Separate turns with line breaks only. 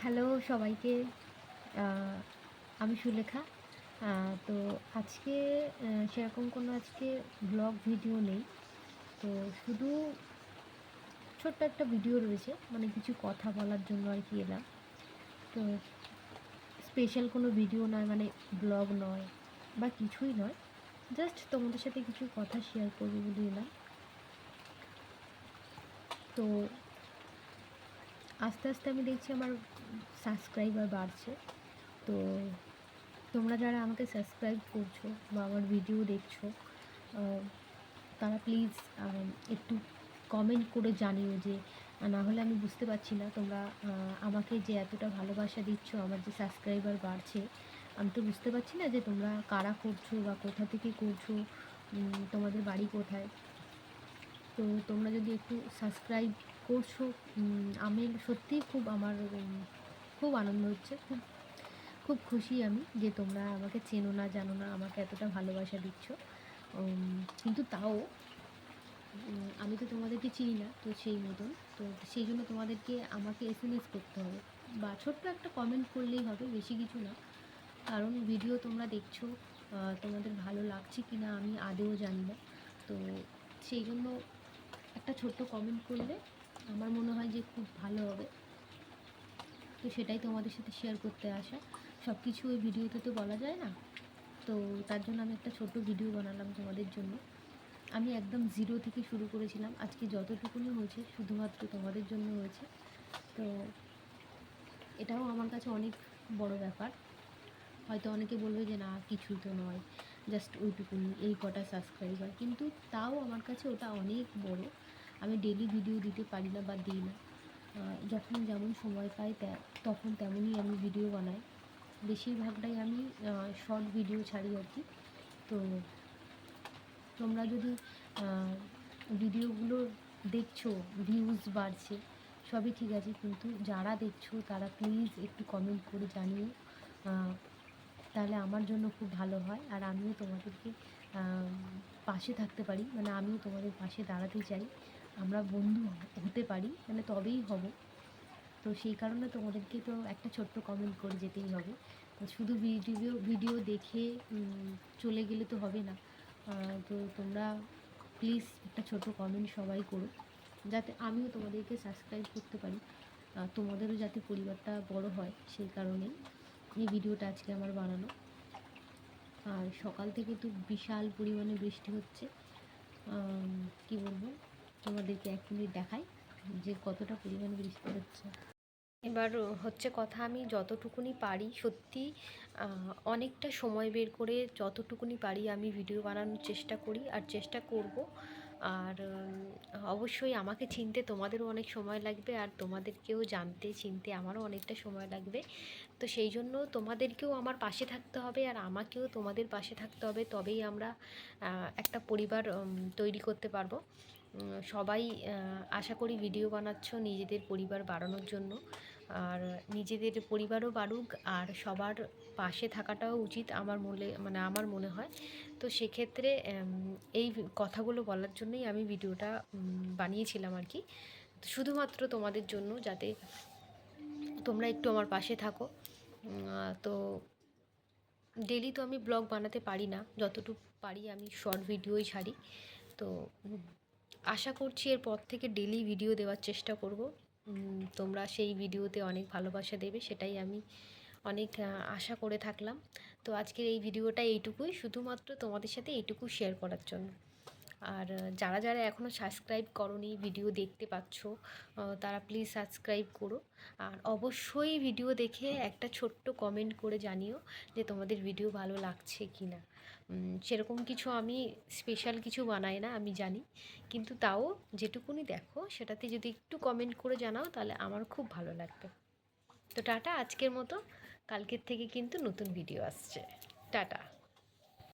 Hello সবাইকে। আমি সুলেখা। তো আজকে সেরকম কোনো আজকে ব্লগ ভিডিও নেই। তো শুধু ছোট্ট একটা ভিডিও রয়েছে, মানে কিছু কথা বলার জন্য আর কি এলাম। তো স্পেশাল কোনো ভিডিও নয়, মানে ব্লগ নয় বা কিছুই নয়, জাস্ট তোমাদের সাথে কিছু কথা শেয়ার করবো বলে এলাম। তো আস্তে আস্তে আমি দেখছি আমার সাবস্ক্রাইবার বাড়ছে। তো তোমরা যারা আমাকে সাবস্ক্রাইব করছো বা আমার ভিডিও দেখছো, তারা প্লিজ একটু কমেন্ট করে জানিও, যে না হলে আমি বুঝতে পারছি না তোমরা আমাকে যে এতটা ভালোবাসা দিচ্ছ, আমার যে সাবস্ক্রাইবার বাড়ছে, আমি তো বুঝতে পারছি না যে তোমরা কারা করছো বা কোথা থেকে করছো, তোমাদের বাড়ি কোথায়। তো তোমরা যদি একটু সাবস্ক্রাইব করছো, আমি সত্যিই আমার খুব আনন্দ হচ্ছে, খুব খুব খুশি আমি যে তোমরা আমাকে চেনো না, জানো না, আমাকে এতটা ভালোবাসা দিচ্ছ। কিন্তু তাও আমি তো তোমাদেরকে চিনি না, তো সেই মতন, তো সেই জন্য তোমাদেরকে আমাকে এসএমএস করতে হবে বা ছোট্ট একটা কমেন্ট করলেই হবে, বেশি কিছু না। কারণ ভিডিও তোমরা দেখছো, তোমাদের ভালো লাগছে কি না আমি আদৌ জানি না। তো সেই জন্য একটা ছোট্ট কমেন্ট করলে আমার মনে হয় যে খুব ভালো হবে। তো সেটাই তোমাদের সাথে শেয়ার করতে আসা। সব কিছু ওই ভিডিওতে তো বলা যায় না, তো তার জন্য আমি একটা ছোট্ট ভিডিও বানালাম তোমাদের জন্য। আমি একদম জিরো থেকে শুরু করেছিলাম, আজকে যতটুকুনি হয়েছে শুধুমাত্র তোমাদের জন্য হয়েছে। তো এটাও আমার কাছে অনেক বড় ব্যাপার। হয়তো অনেকে বলবে যে না, কিছুই তো নয়, জাস্ট ওইটুকুনি, এই কটা সাবস্ক্রাইবার, কিন্তু তাও আমার কাছে ওটা অনেক বড়। আমি ডেলি ভিডিও দিতে পারি না বা দিই না, যখন যেমন সময় পাই তখন তেমনই আমি ভিডিও বানাই। বেশিরভাগটাই আমি শর্ট ভিডিও ছাড়ি আর কি। তো তোমরা যদি ভিডিওগুলো দেখছো, ভিউজ বাড়ছে, সবই ঠিক আছে, কিন্তু যারা দেখছো তারা প্লিজ একটু কমেন্ট করে জানিও, তাহলে আমার জন্য খুব ভালো হয়, আর আমিও তোমাদেরকে পাশে থাকতে পারি, মানে আমিও তোমাদের পাশে দাঁড়াতে চাই, আমরা বন্ধু হতে পারি, মানে তবেই হব। তো সেই কারণে তোমাদেরকে তো একটা ছোট্ট কমেন্ট করে যেতেই হবে। তো শুধু ভিডিও ভিডিও দেখে চলে গেলে তো হবে না। তো তোমরা প্লিজ একটা ছোট কমেন্ট সবাই করো, যাতে আমিও তোমাদেরকে সাবস্ক্রাইব করতে পারি, তোমাদেরও যাতে পরিবারটা বড় হয়, সেই কারণেই এই ভিডিওটা আজকে আমার বানানো। আর সকাল থেকে তো বিশাল পরিমাণে বৃষ্টি হচ্ছে। কি বলবো, তোমাদেরকে এক মিনিট দেখাই যে কতটা পরিমাণে বৃষ্টি হচ্ছে। এবার হচ্ছে কথা, আমি যতটুকুনি পারি সত্যি অনেকটা সময় বের করে যতটুকুনি পারি আমি ভিডিও বানানোর চেষ্টা করি আর চেষ্টা করব। আর অবশ্যই আমাকে চিনতে তোমাদেরও অনেক সময় লাগবে, আর তোমাদেরকেও জানতে চিনতে আমারও অনেকটা সময় লাগবে। তো সেই জন্য তোমাদেরকেও আমার পাশে থাকতে হবে, আর আমাকেও তোমাদের পাশে থাকতে হবে, তবেই আমরা একটা পরিবার তৈরি করতে পারবো। সবাই আশা করি ভিডিও বানাচ্ছ নিজেদের পরিবার বাড়ানোর জন্য, আর নিজেদের পরিবারও বাড়ুক, আর সবার পাশে থাকাটাও উচিত আমার মনে হয়। তো সেক্ষেত্রে এই কথাগুলো বলার জন্যই আমি ভিডিওটা বানিয়েছিলাম আর কি, শুধুমাত্র তোমাদের জন্য, যাতে তোমরা একটু আমার পাশে থাকো। তো ডেলি তো আমি ব্লগ বানাতে পারি না, যতটুকু পারি আমি শর্ট ভিডিওই ছাড়ি। তো আশা করছি এরপর থেকে ডেলি ভিডিও দেওয়ার চেষ্টা করব। তোমরা সেই ভিডিওতে অনেক ভালোবাসা দেবে, সেটাই আমি অনেক আশা করে থাকলাম। তো আজকের এই ভিডিওটা এইটুকুই, শুধুমাত্র তোমাদের সাথে এইটুকু শেয়ার করার জন্য। আর যারা যারা এখনও সাবস্ক্রাইব করোনি, ভিডিও দেখতে পাচ্ছ, তারা প্লিজ সাবস্ক্রাইব করো। আর অবশ্যই ভিডিও দেখে একটা ছোট্ট কমেন্ট করে জানিও যে তোমাদের ভিডিও ভালো লাগছে কি না। সেরকম কিছু আমি স্পেশাল কিছু বানাই না, আমি জানি, কিন্তু তাও যেটুকুনি দেখো সেটাতে যদি একটু কমেন্ট করে জানাও তাহলে আমার খুব ভালো লাগবে। তো টাটা আজকের মতো, কালকের থেকে কিন্তু নতুন ভিডিও আসছে। টাটা।